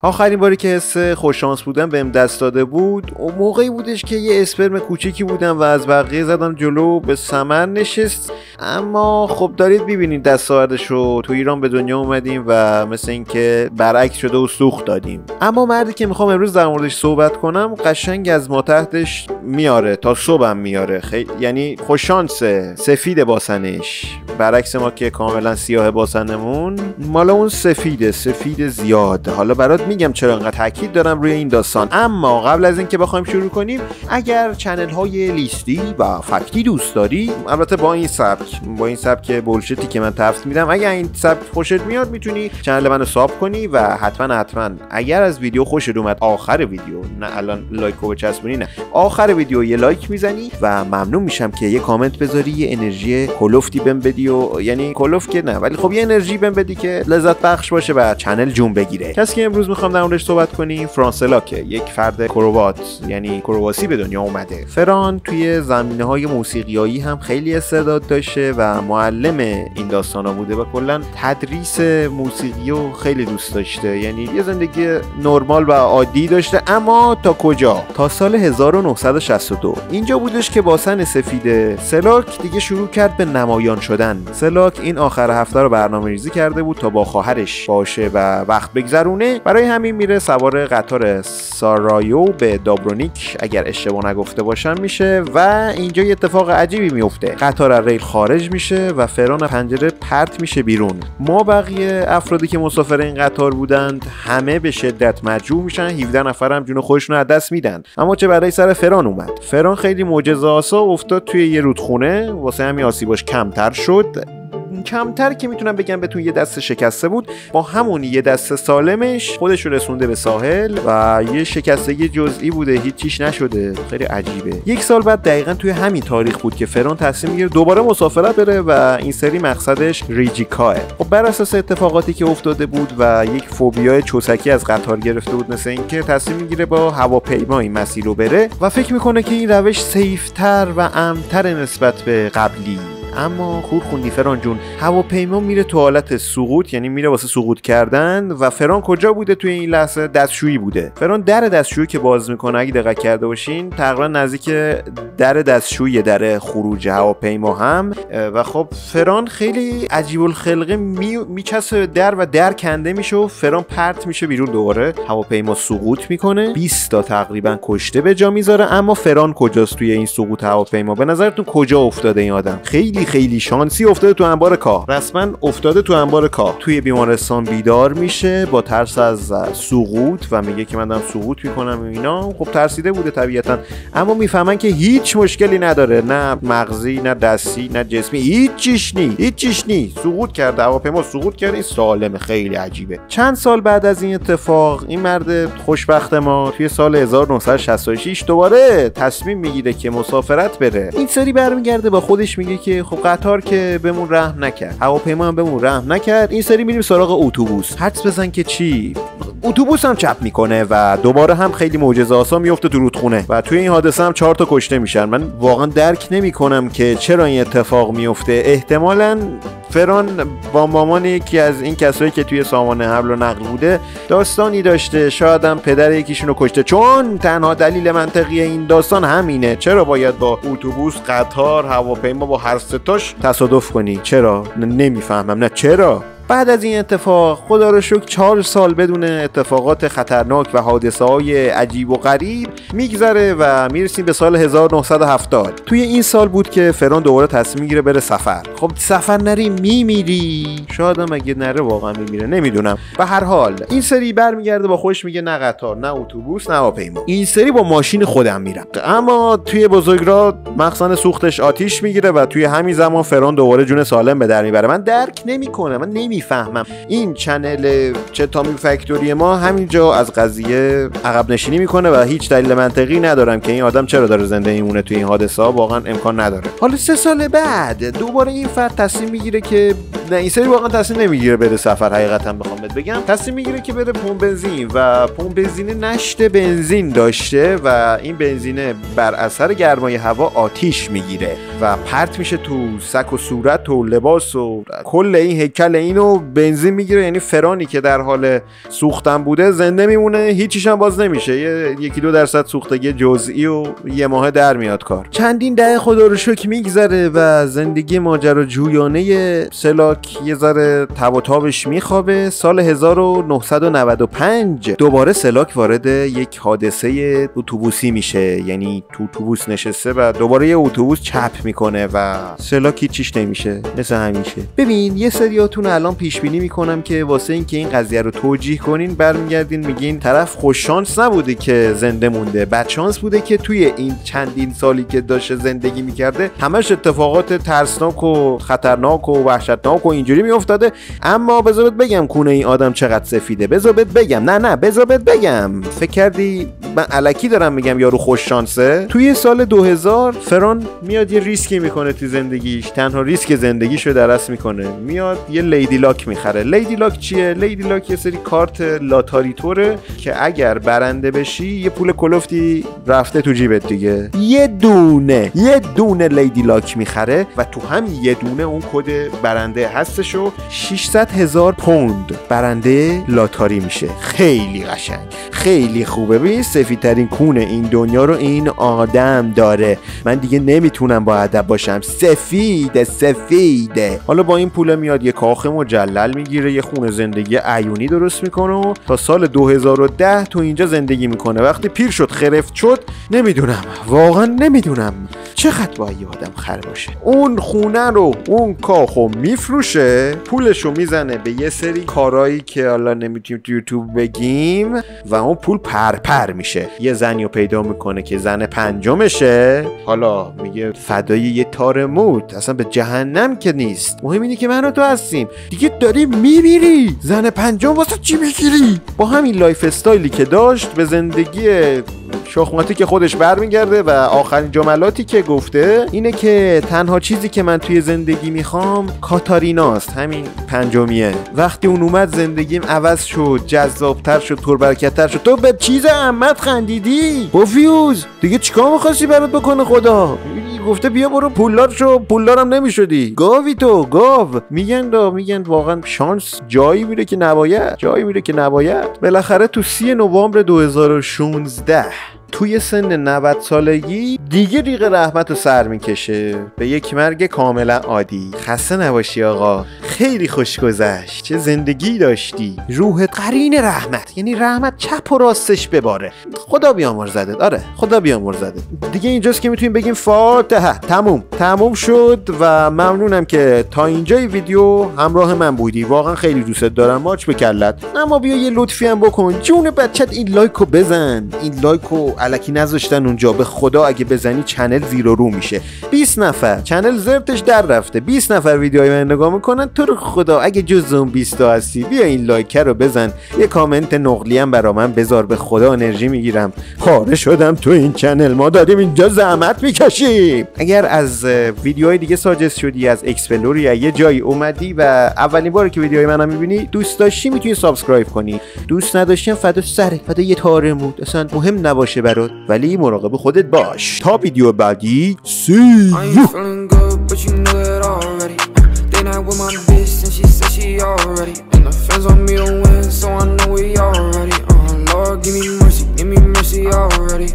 آخرین باری که حس خوششانس بودن بهم دست داده بود اون موقعی بودش که یه اسپرم کوچیکی بودم و از بقیه زدم جلو، به ثمر نشست. اما خب دارید ببینید دستاوردشو، تو ایران به دنیا اومدیم و مثل اینکه برعکس شده و سوخت دادیم. اما مردی که میخوام امروز در موردش صحبت کنم قشنگ از ما تحتش میاره تا صبحم میاره. یعنی خوششانسه، سفید باسنش، برعکس ما که کاملا سیاه باسنمون، مال اون سفید زیاد. حالا برات میگم چرا انقدر تاکید دارم روی این داستان. اما قبل از اینکه بخوایم شروع کنیم، اگر چنل های لیستی و فکتی دوست داری، البته با این سبک بولشتی که من تفسیر میدم، اگر این سبک خوشت میاد میتونی چنل منو ساب کنی و حتما اگر از ویدیو خوشت اومد، آخر ویدیو، نه الان لایکو بچسبونی، نه آخر ویدیو یه لایک میزنی و ممنون میشم که یه کامنت بذاری، یه انرژی کلوفتی بهم بدی، و یعنی کلوف که نه ولی خب یه انرژی بهم بدی که لذت بخش باشه و چنل جون بگیره. کسی که امروز میخوام در موردش صحبت کنیم فرانسلاکه، یک فرد کروات یعنی کرواسی به دنیا اومده. فران توی زمینه‌های موسیقیایی هم خیلی استعداد داشته و معلم این داستانا بوده و کلا تدریس موسیقی رو خیلی دوست داشته. یعنی یه زندگی نرمال و عادی داشته. اما تا کجا؟ تا سال 1962 اینجا بودش که با سن سفید سلاک دیگه شروع کرد به نمایان شدن. سلاک این آخر هفته رو برنامه‌ریزی کرده بود تا با خواهرش باشه و وقت بگذرونه. برای همین میره سوار قطار سارایو به دابرونیک، اگر اشتباه نگفته باشم میشه، و اینجا یه اتفاق عجیبی میفته. قطار از ریل خارج میشه و فران از پنجره پرت میشه بیرون. ما بقیه افرادی که مسافر این قطار بودند همه به شدت مجروح میشن، 17 نفر هم جون خودشون از دست میدن. اما چه برای سر فران اومد؟ فران خیلی معجزه‌آسا افتاد توی یه رودخونه، واسه همین آسیباش کمتر شد. کمتر که میتونم بگم بهتون یه دست شکسته بود، با همون یه دست سالمش خودش رو رسونده به ساحل و یه شکستگی جزئی بوده، هیچیش نشده. خیلی عجیبه. یک سال بعد دقیقاً توی همین تاریخ بود که فران تصمیم میگیره دوباره مسافرت بره و این سری مقصدش ریجیکاه. خب بر اساس اتفاقاتی که افتاده بود و یک فوبیا چوسکی از قطار گرفته بود، مثل اینکه تصمیم میگیره با هواپیما این مسیر رو بره و فکر میکنه که این روش سیف‌تر و امن‌تر نسبت به قبلی. اما خوندی فران جون، هواپیما میره تو حالت سقوط، یعنی میره واسه سقوط کردن. و فران کجا بوده توی این لحظه؟ دستشویی بوده. فران در دستشویی که باز میکنه، اگه دقت کرده باشین تقریبا نزدیک در دستشویی در خروج هواپیما هم. و خب فران خیلی عجیب الخلقه میچسه در و در کنده میشه و فران پرت میشه بیرون. دوباره هواپیما سقوط میکنه، 20 تا تقریبا کشته به جا میذاره. اما فران کجاست توی این سقوط هواپیما؟ به نظرتون کجا افتاده این آدم؟ خیلی شانسی افتاده تو انبار کاه. رسما افتاده تو انبار کاه. توی بیمارستان بیدار میشه با ترس از سقوط و میگه که من دارم سقوط میکنم و اینا. خب ترسیده بوده طبیعتا، اما میفهمن که هیچ مشکلی نداره، نه مغزی، نه دستی، نه جسمی، هیچیش نی. سقوط کرده، هواپیما سقوط کرده، سالمه. خیلی عجیبه. چند سال بعد از این اتفاق، این مرد خوشبخت ما توی سال 1966 دوباره تصمیم میگیره که مسافرت بره. این سری برمیگرده با خودش میگه که خب قطار که بهمون رحم نکرد، هواپیما هم بهمون رحم نکرد، این سری میریم سراغ اتوبوس. حدس بزن که چی؟ اتوبوس هم چپ میکنه و دوباره هم خیلی معجزه‌آسا میفته تو رودخونه و توی این حادثه هم 4 تا کشته میشن. من واقعا درک نمیکنم که چرا این اتفاق میفته. احتمالاً فران با مامان یکی از این کسایی که توی سامان حمل و نقل بوده داستانی داشته، شاید هم پدر یکیشونو کشته، چون تنها دلیل منطقی این داستان همینه. چرا باید با اتوبوس، قطار، هواپیما با هر ستاش تصادف کنی؟ چرا؟ نمیفهمم. نه چرا؟ بعد از این اتفاق خدا رو شکر 4 سال بدون اتفاقات خطرناک و حادثه‌های عجیب و غریب میگذره و میرسیم به سال 1970. توی این سال بود که فران دوباره تصمیم میگیره بره سفر. خب سفر نری میمیری. شاید هم اگه نره واقعا میمیره، نمیدونم. به هر حال این سری برمیگرده با خودش میگه نه قطار، نه اتوبوس، نه هواپیما، این سری با ماشین خودم میرم. اما توی بزرگراه مخزن سوختش آتیش میگیره و توی همین زمان فران دوباره جون سالم به در میبره. من درک نمیکنم، من نمیفهمم. این چنل چتامی فکتوری ما همینجا از قضیه عقب نشینی میکنه و هیچ دلیل منطقی ندارم که این آدم چرا داره زنده میمونه توی این حادثه ها. واقعا امکان نداره. حالا 3 سال بعد دوباره این فرد تصمیم میگیره که نه این سری واقعا تصمیم نمیگیره بره سفر. حقیقتا بخوام بهت بگم تصمیم میگیره که بره پمپ بنزین و پمپ بنزین نشت بنزین داشته و این بنزینه بر اثر گرمای هوا آتیش میگیره و پرت میشه تو سک و صورت و لباس و کل این هیکل اینو بنزین میگیره. یعنی فرانی که در حال سوختن بوده زنده میمونه، هیچیش هم باز نمیشه، 1-2% سوختگی جزئی و یه ماه در میاد کار. چندین دهه خدا رو شکر میگذره و زندگی ماجراجویانه سلاک یه ذره تب و تابش میخوابه. سال 1995 دوباره سلاک وارد یک حادثه اتوبوسی میشه، یعنی تو اتوبوس نشسته و دوباره یه اتوبوس چپ میکنه و سلاک هیچیش نمیشه مثل همیشه. ببین یه سریاتون الان پیش بینی میکنم که واسه اینکه این قضیه رو توجیه کنین برمیگردین میگین طرف خوش شانس نبوده که زنده مونده، بد شانس بوده که توی این چندین سالی که داشته زندگی میکرده همش اتفاقات ترسناک و خطرناک و وحشتناک و اینجوری میافتاده. اما بذار بگم کونه این آدم چقدر سفیده. بذار بگم نه بذار بگم. فکر کردی من الکی دارم میگم یارو خوش شانسه؟ توی سال 2000 فران میاد یه ریسکی میکنه تو زندگیش، تنها ریسک زندگیشو درست میکنه، میاد یه لیدی لاک میخره. لیدی لاک چیه؟ لیدی لاک یه سری کارت لاتاری توره که اگر برنده بشی یه پول کلفتی رفته تو جیبت دیگه. یه دونه لیدی لاک میخره و تو هم یه دونه اون کد برنده هستش و 600,000 پوند برنده لاتاری میشه. خیلی قشنگ، خیلی خوبه. ببین سفیدترین کون این دنیا رو این آدم داره. من دیگه نمیتونم با ادب باشم. سفیده. حالا با این پول میاد یه کاخ مجلل میگیره، یه خونه زندگی عیونی درست میکنه و تا سال 2010 تو اینجا زندگی میکنه. وقتی پیر شد خرفت شد، نمیدونم، واقعا نمیدونم چقدر باید یه آدم خر باشه. اون خونه رو اون کاخو میفروشه، پولشو میزنه به یه سری کارایی که حالا نمیتونیم تو یوتیوب بگیم و اون پول پرپر میشه. یه زنیو پیدا میکنه که زن پنجمشه. حالا میگه فدای یه تار موت، اصلا به جهنم که نیست، مهم اینه که من و تو هستیم دیگه. داری میمیری، زن پنجم واسه چی میگیری؟ با همین لایف استایلی که داشت به زندگی شخماتی که خودش برمیگرده و آخرین جملاتی که گفته اینه که تنها چیزی که من توی زندگی میخوام کاتاریناست، همین پنجمیه. وقتی اون اومد زندگیم عوض شد، جذابتر شد، پربرکت‌تر شد. تو به چیز عمت خندیدی پوفیوز، دیگه چیکار می‌خواستی برات بکنه خدا؟ گفته بیا برو پولدار شو، پولدارم نمیشدی. گاوی تو گاو. میگن واقعا شانس جایی میره که نباید. بالاخره تو 30 نوامبر 2016 توی سن 90 سالگی دیگه ریق رحمت رو سر میکشه به یک مرگ کاملا عادی. خسته نباشی آقا، خیلی خوش گذشت، چه زندگی داشتی، روحت قرین رحمت، یعنی رحمت چپ و راستش بباره. خدا بیامرزدت. آره خدا بیامرزدت. دیگه اینجاست که میتونیم بگیم فاتحه. تموم شد و ممنونم که تا اینجای ویدیو همراه من بودی. واقعا خیلی دوستت دارم، ماچ به کلت. اما بیا یه لطفی هم بکن، جون بچت این لایکو بزن. این لایکو الکی نذاشتن اونجا، به خدا اگه بزنی چنل زیر و رو میشه. 20 نفر چنل زرتش در رفته، 20 نفر ویدیوهای من نگاه میکنن. تو رو خدا اگه جز اون 20 تا هستی بیا این لایک رو بزن، یه کامنت نقلی هم برا من بذار. به خدا انرژی میگیرم، پاره شدم تو این چنل، ما داریم اینجا زحمت میکشیم. اگر از ویدیوهای دیگه ساجست شدی، از اکسپلور یا یه جایی اومدی و اولین باره که ویدیوهای منو میبینی، دوست داشتی میتونی سابسکرایب کنی، دوست نداشتی فدا سرت، فدا یه تاره مود، اصلا مهم نباشه برات، ولی مراقب خودت باش. تا ویدیو بعدی see you. Friends on me to win, so I know we already. Lord, give me mercy already.